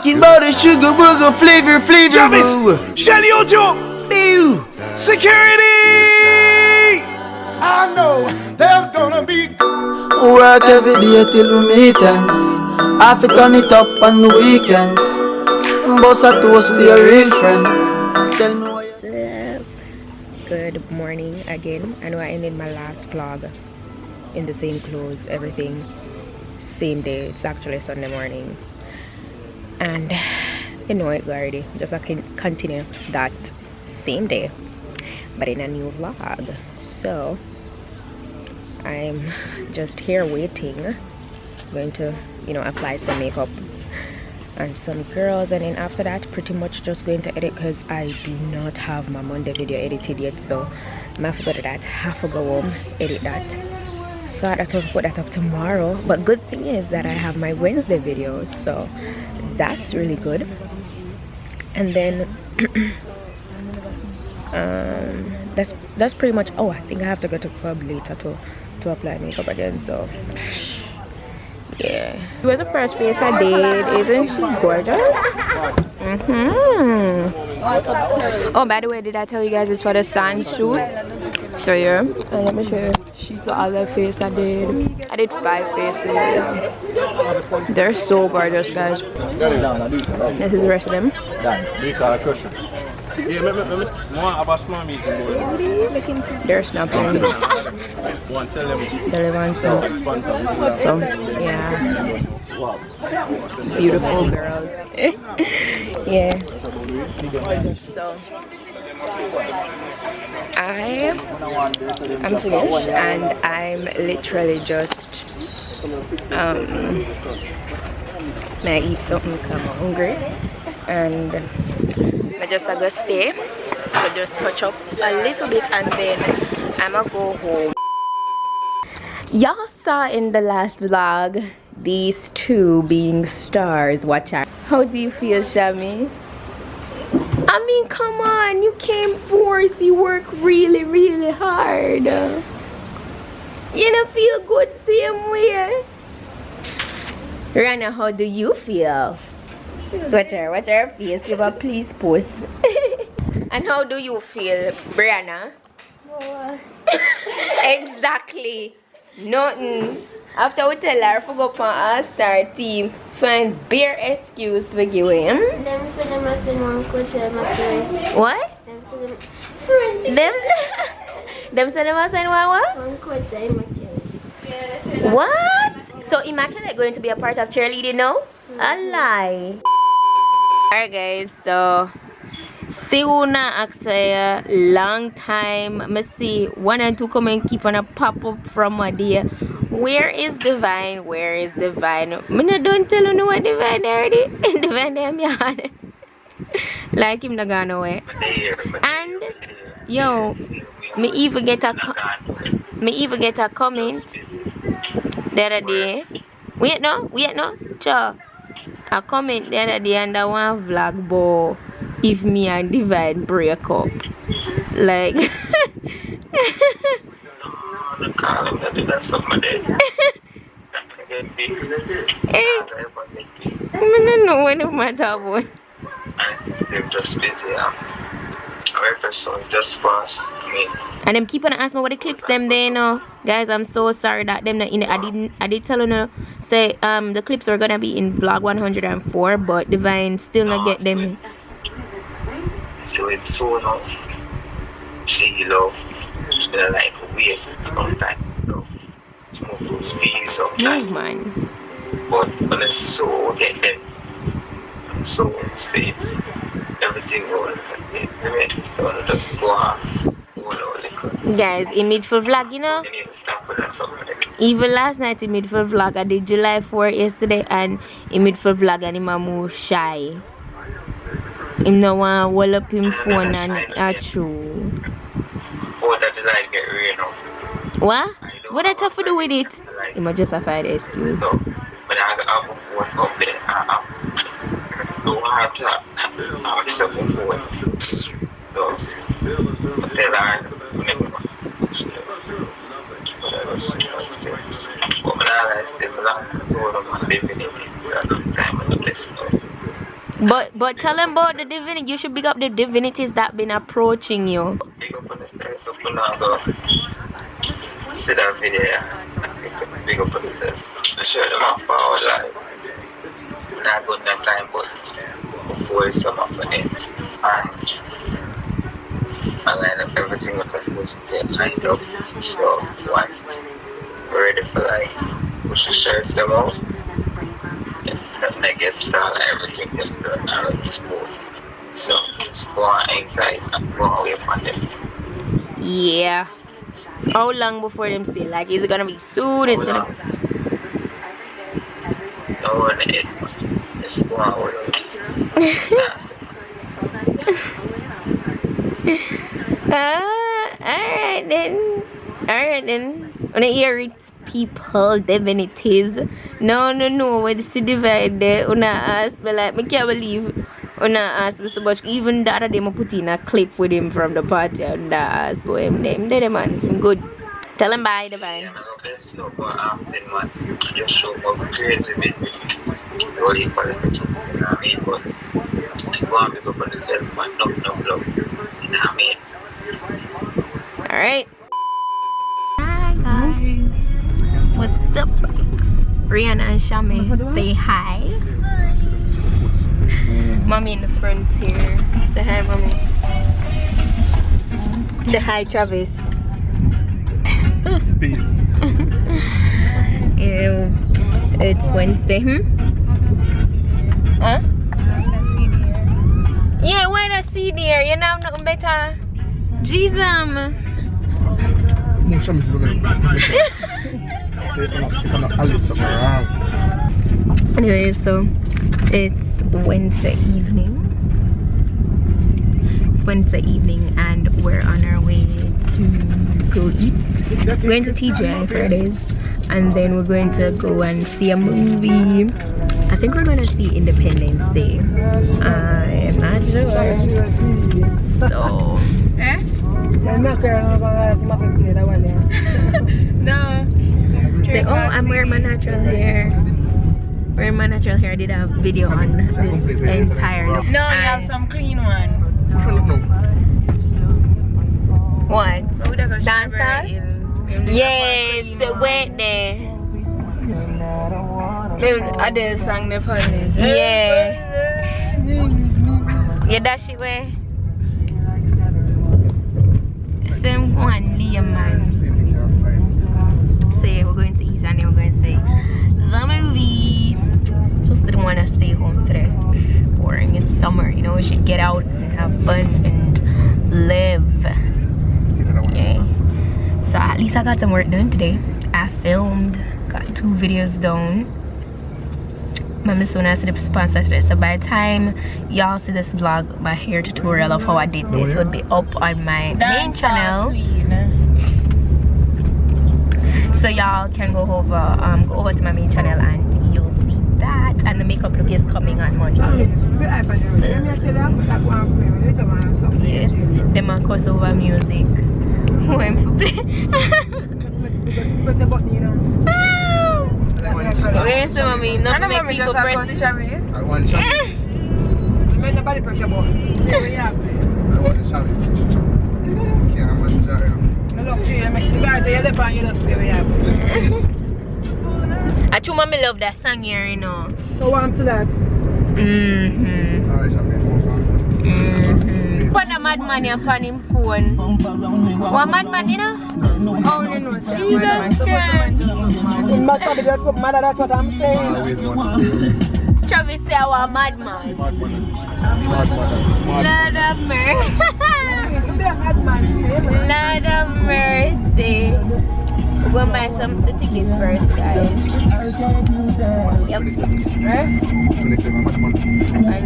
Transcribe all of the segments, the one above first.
talking about a sugar booger flavor. Travis, Shelly Ojo, Ew. security. I know there's gonna be Work every day till we meet ends. I fi turn it up on the weekends. Boss a toast to your real friend. Tell me why you... Good morning again. I know I ended my last vlog in the same clothes, everything same day. It's actually Sunday morning, and you know it already. Just I can continue that same day, but in a new vlog. So I'm just here waiting, going to apply some makeup and some girls, and then after that pretty much just going to edit because I do not have my Monday video edited yet, so I'm gonna go to that, have to go home, edit that, so I have to put that up tomorrow. But good thing is that I have my Wednesday videos, so that's really good. And then that's pretty much. Oh, I think I have to go to club later to apply makeup again, so yeah. She was the first face I did. Isn't she gorgeous? Oh, by the way, did I tell you guys it's for the sun shoot? So yeah, let me show you. She's the other face I did. I did 5 faces. They're so gorgeous, guys. This is the rest of them. They're snapping. So yeah, beautiful girls. Yeah. So I'm finished, and I'm literally just I eat something because I'm hungry, and I just gonna stay, so just touch up a little bit, and then I'm gonna go home. Y'all saw in the last vlog these two being stars. Watch out. How do you feel, Shami? I mean, come on, you came forth, you work really, really hard. You don't feel good same way? Rana, how do you feel? Watch her face, give a please post. And how do you feel, Brianna? Exactly. Nothing. After we tell her to go up on our star team, find bare excuse for you. What? Them say them send what? What? So Immaculate going to be a part of cheerleading now? A lie. Alright guys, so see you na a long time. I see 1 and 2 comment keep on a pop up from my dear. Where is Divine? Where is Divine? I don't tell you what Divine already. Divine them yard. Like him not gone away. And yo, me even get a comment the other day. Wait no, cha. A comment the other day under one vlog boy if me and Divine break up. Like hey, I don't know what it matter about. My system just busy. Every person just pass me. And them keep on asking me what the clips them there, guys. I'm so sorry that them not in it. I did tell you say the clips are gonna be in vlog 104, but Divine still not get them. So it's so enough. She love. She's gonna like wait sometime. Smoke those beans sometimes. No man. But when it's so get them, so safe. Everything going. So just go on. Guys, in mid-full vlog, even last night in mid-full vlog, I did July 4 yesterday, and in mid-full vlog, and I'm more shy. Him no want to hold up him phone and true. Oh, that the light get rain up. What? What I have to do with it? He might just have to excuse. So, when I got a phone up there, I don't have to have this phone. So, I tell her, whenever but when I realized them, I'm living in it for a long time, and the best. But tell them about the divinity. You should big up the divinities that been approaching you. Big up on the self, people now go see that video, big up on the self. I show them off for live. I'm not good that time, but before it's summer for it. And I line up everything was supposed to get lined up. So once we're ready for like push the shirts them out. Nothing that gets done, everything just done around school. So school ain't tight and go away from them. Yeah. How long before them say? Like, is it gonna be soon? Is it gonna be... No, it's going away. Alright then. When I hear it, people, divinities. No, it's to divide there. Una ask me like, I can't believe Una ask me so much. Even the other day, I put in a clip with him from the party and I asked for him. Them man, I'm good. Tell him bye, the bye. Yeah, man, just show up crazy busy. All the qualifications, you know what I mean? But I go and pick up on yourself, man, no love, you know what I mean? Alright. Hi guys. What's up? Rihanna and Shami, say hi. Mommy in the front here. Say hi, mommy. Say hi, Travis. Peace. It's Wednesday. Huh? Yeah, why not see there? You know nothing better. Jesus. Anyway, so it's Wednesday evening. It's Wednesday evening and we're on our way to go eat. We're going to TGI Fridays and then we're going to go and see a movie. I think we're going to see Independence Day. I'm not sure. So no. Say, oh, I'm wearing my natural hair. Wearing my natural hair. I did a video on this entire look. No, you have some clean one. What? Dancer? Yes, wait there. I did sing the funny. Yeah. Yeah, that shit way. Same one, Liam, man. So yeah, we're going to eat and then we're going to see the movie. Just didn't want to stay home today. It's boring. It's summer, you know. We should get out and have fun and live. Yeah. So at least I got some work done today. I filmed, got 2 videos done. My so nice to the sponsor today. So by the time y'all see this vlog, my hair tutorial of how I did this would be up on my main channel. So y'all can go over to my main channel and you'll see that. And the makeup look is coming on Monday. Yes, them are crossover music. Who am for play? Where's the mommy? Not to make people press it. I want Travis. Nobody press your button. I want Travis. Can't much Travis. I told mommy love that song here, you know. So warm to that. Put a madman here upon him phone. What madman, you know? Oh, you know. Jesus Christ. That's what I'm saying. Travis say I want madman. Lord of mercy. Lord of mercy. We're going to buy the tickets first, guys. Yep. And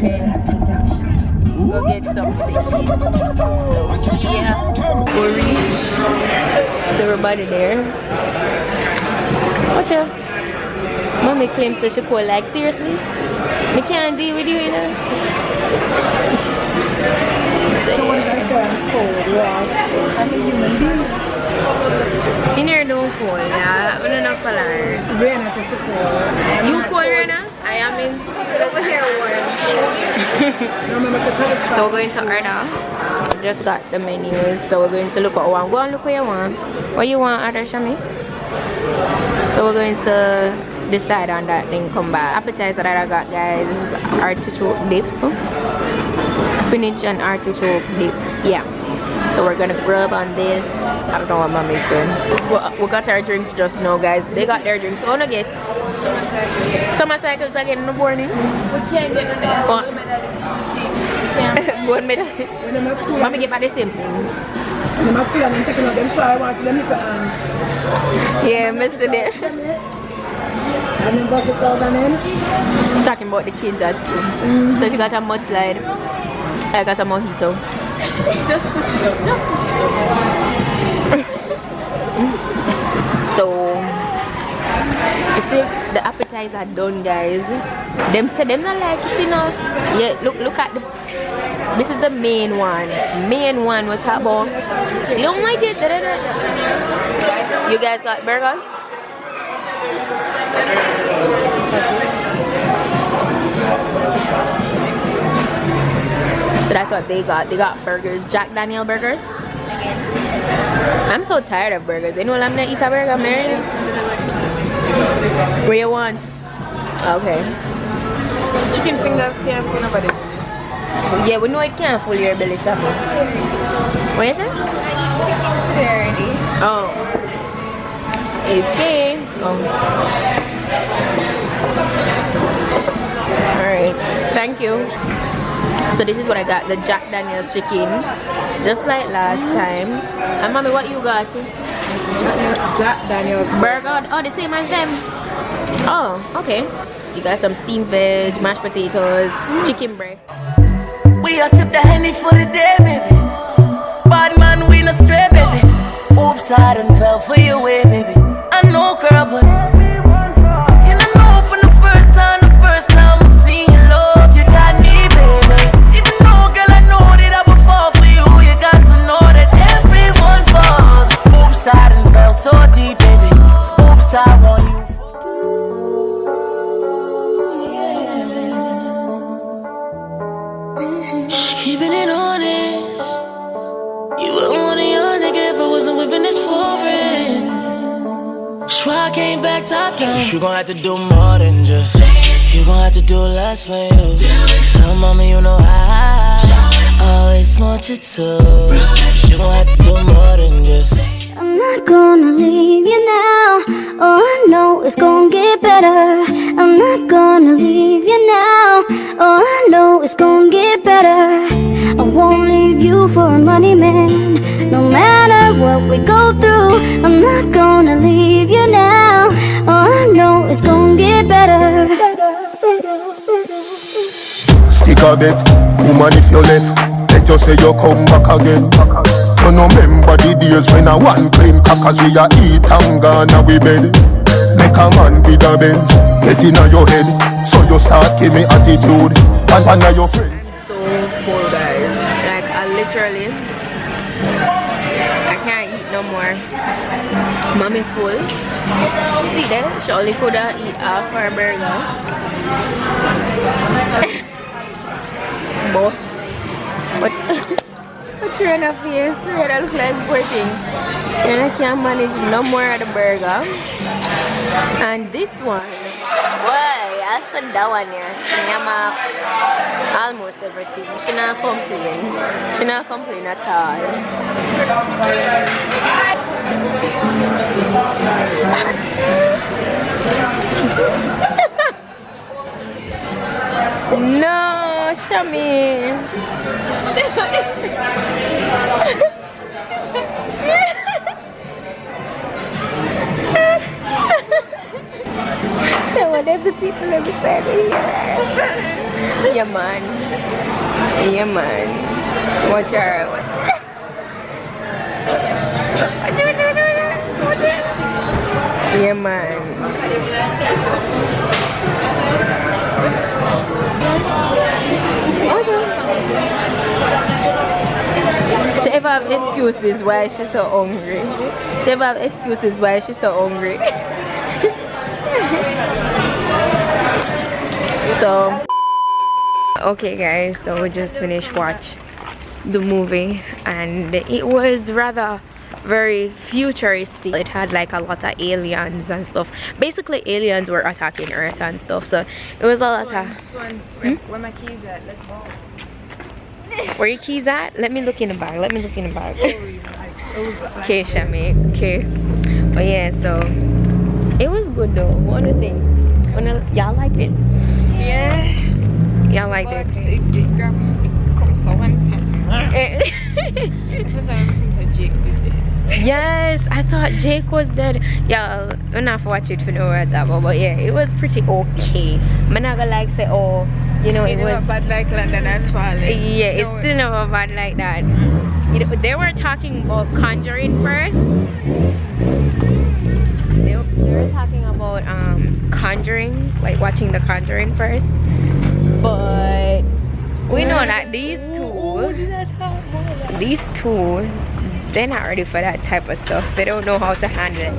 then go get something. So yeah, we'll reach. Everybody there. Watch out. Mommy claims that she cold. Like, seriously? Me can't deal with you, you know? In here don't cold, yeah. I don't know for Rena is cold. You cold, Rena? I am in over here warm. So we're going to order. Just got the menus, so we're going to look at one. Go and look what you want. What you want, order, Shami? So we're going to decide on that, then come back. Appetizer that I got, guys, is artichoke dip, spinach and artichoke dip. Yeah. So we're gonna grub on this. I don't know what mommy's doing. We got our drinks just now, guys. They got their drinks. Wanna get summer cycles again in the morning? We can't get that. Gold medalist. Mommy get back the same thing. Yeah, Mr. There. She's talking about the kids at school. So she got a mudslide. I got a mojito. Just push it up. Just push it up. So you see the appetizer done, guys. Them say them not like it, you know. Yeah, look at the. This is the main one. Main one we talk about. She don't like it. You guys got burgers? So that's what they got. They got burgers, Jack Daniel burgers. I'm so tired of burgers. Anyone I'm gonna eat a burger, Mary? What you want? Okay. Chicken fingers can't fill nobody. Yeah, we know it can't fill your belly, Shafi. What is it? Chicken today already. Oh. Okay. Oh. Alright. Thank you. So this is what I got, the Jack Daniel's chicken, just like last time. And mommy, what you got? Jack Daniel's Burger. Oh, the same as them. Oh, okay. You got some steamed veg, mashed potatoes, chicken breast. We a sip the Henny for the day, baby. Bad man, we no stray, baby. Oops, I done fell for your way, baby. I know, girl, but and I know from the first time I seen your love, you got me, baby. Even though, girl, I know that I would fall for you, you got to know that everyone falls. Oops, I done fell so deep, baby. Oops, I want you. Keeping it honest, you wouldn't want a young nigga if I wasn't whipping this foreign. That's why I came back top down. You gon' have to do more than just. You gon' have to do less for you. So mama, you know I always want you to. You gon' have to do more than just. I'm not gonna leave you now. Oh, I know it's gonna get better. I'm not gonna leave you now. Oh, I know it's gonna get better. I won't leave you for a money man. No matter what we go through, I'm not gonna leave you now. Oh, I know it's gonna get better. Stick a bet, woman if you left, let you say you come back again. You no remember the days when I want clean crackers we a eat and gone we bed. Make a man with a Benz, get in your head, so you start give me attitude, and one of your friends. So full, guys. Like I literally, I can't eat no more. Mommy full. See that? She only could eat half her burger. Boss. What? What's your face? Red look like poor thing. And I can't manage no more of the burger. And this one, boy, I saw that one here. She am almost everything. She not complain. She not complain at all. No, Shami. Show what if the people ever said here. Yeah, man. Yeah, man. Watch out. Yeah, man. She ever have excuses why she's so hungry. She ever have excuses why she's so hungry. So Okay guys, so we just finished watch the movie and it was rather very futuristic. It had like a lot of aliens and stuff. Basically aliens were attacking Earth and stuff, so it was a lot of Where my keys at? Let's go. Where your keys at? Let me look in the bag. Let me look in the bag. Okay, Shami. Okay. But yeah, so it was good though. What do you think? Y'all liked it? Yeah. Y'all liked it? It comes so especially everything that Jake did. Yes, I thought Jake was dead. Y'all, I'm not watch it for no words about, but yeah, it was pretty okay. I'm not gonna like say, oh, you know, it was bad like London has fallen. Yeah, it's still never bad like that. You know, they were talking about Conjuring first. They were talking about Conjuring, like watching the Conjuring first. But we know that these two, they're not ready for that type of stuff. They don't know how to handle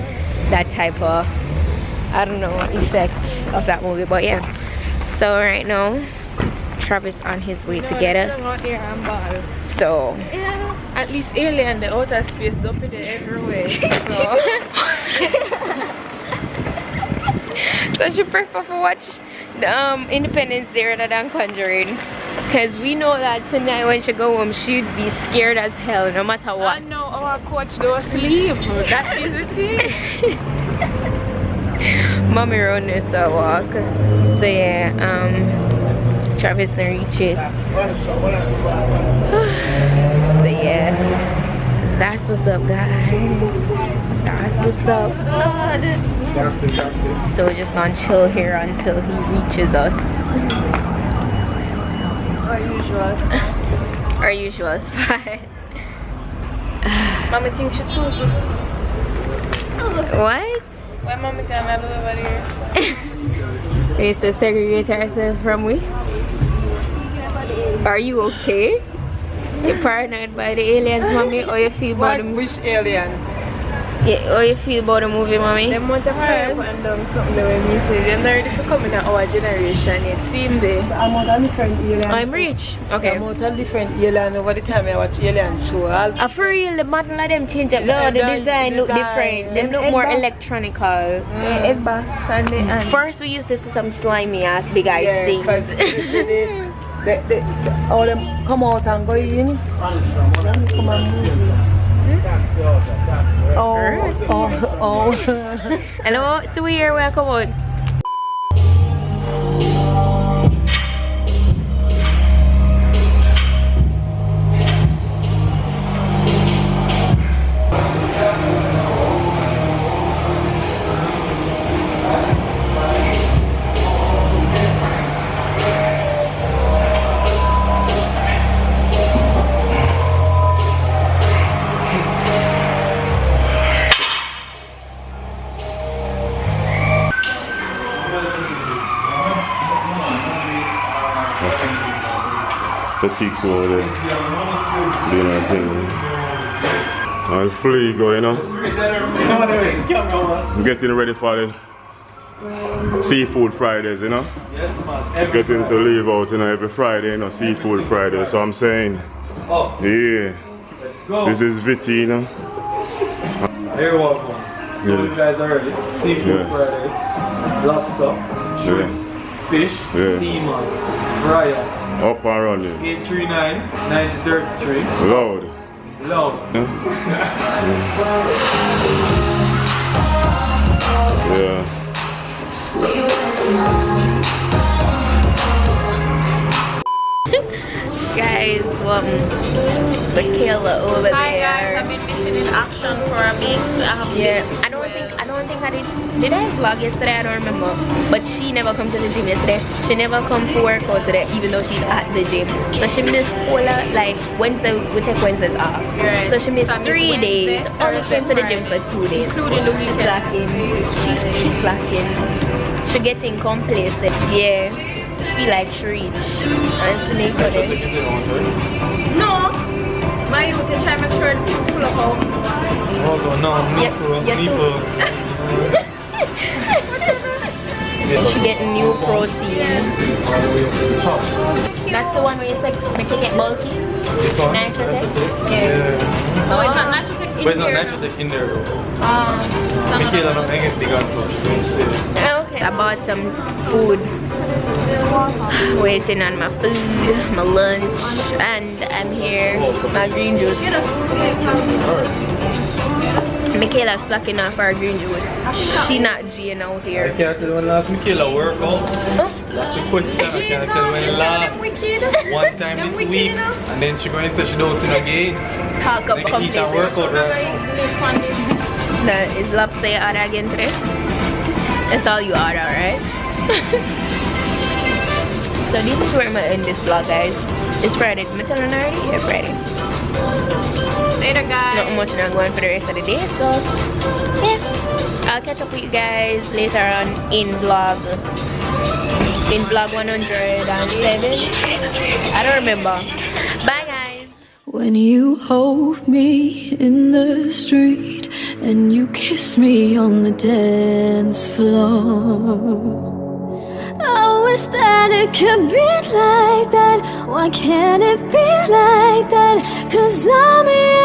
that type of, I don't know, effect of that movie. But yeah, so right now Travis on his way to get us. So yeah, at least alien, the outer space dump it everywhere. So she prefer to watch Independence Day rather than Conjuring, because we know that tonight when she go home she'd be scared as hell no matter what. I know our coach don't sleep. That is the thing. Mommy run this walk. So yeah, Travis didn't reach it. So yeah, that's what's up guys. That's what's up. So we're just gonna chill here until he reaches us. Our usual spot. Mommy thinks she's too good. What? Why mommy can't have everybody here? We used to segregate ourselves from we? Are you okay? You're paranoid by the aliens, mommy, or you feel about the movie? Which alien? Yeah, or you feel about the movie, mommy? They want to fire and something the way me say. They're not ready for coming at our generation yet. Seen there. I'm on a different alien. I'm rich. Okay. I'm on a different alien over the time I watch alien show. For real, the model of them change up. No, the design look different. Them look more electronical. First we used to see some slimy ass big eyes things. All them come out and go in. Come and move. Oh. Hello, so we're welcome out. Petite-Sue over there doing her thing. And Flea go, you know. I'm getting ready for the seafood Fridays, you know. Yes, man. Getting to leave out, you know, every Friday, you know, seafood Friday. So I'm saying, yeah, Let's go. this is Viti, you know. You're welcome. So you guys are ready. Seafood Fridays, lobster, shrimp, fish, steamers, fryers. Up and running. 839-9033. Loud. Loud. Yeah. Guys, Michaela over there. Hi guys, I've been missing in action for a bit. I don't think I did. Did I vlog yesterday? I don't remember. But she never come to the gym yesterday. She never come to work out today, even though she's at the gym. So she missed like Wednesday. We take Wednesdays off. Right. So she missed 3 days. Only came to the gym for 2 days, including the weekend. She's slacking. She's slacking. She getting complacent. Yeah. Feel like she reach. And Snake for them. No! My youth is trying to make sure it's full of hope. Hold on, no, me for. She getting new protein. All the way up to the top. That's the one where you said make it get bulky. This one? Nitrotech? Yeah. Oh, it's not Nitrotech in But it's not here. Nitrotech in there though. Michaela don't hang it big on top. Okay. I bought some food. Waiting on my food, my lunch, and I'm here. My green juice. Michaela's blocking off our green juice. She not G'ing out here. I can't tell when last Michaela work out. That's the question. I can't tell when last. One time this week, and then she going to say she don't see no gains. Talk about they eat and work out, right? That is lobster you order again today. That's all you order, right? So this is where I'm gonna end this vlog, guys. It's Friday. Did I tell you already? Yeah, Friday. Later, guys. Not much I'm going for the rest of the day, so yeah. I'll catch up with you guys later on in vlog 107. I don't remember. Bye, guys. When you hold me in the street and you kiss me on the dance floor, I wish that it could be like that. Why can't it be like that? 'Cause I'm in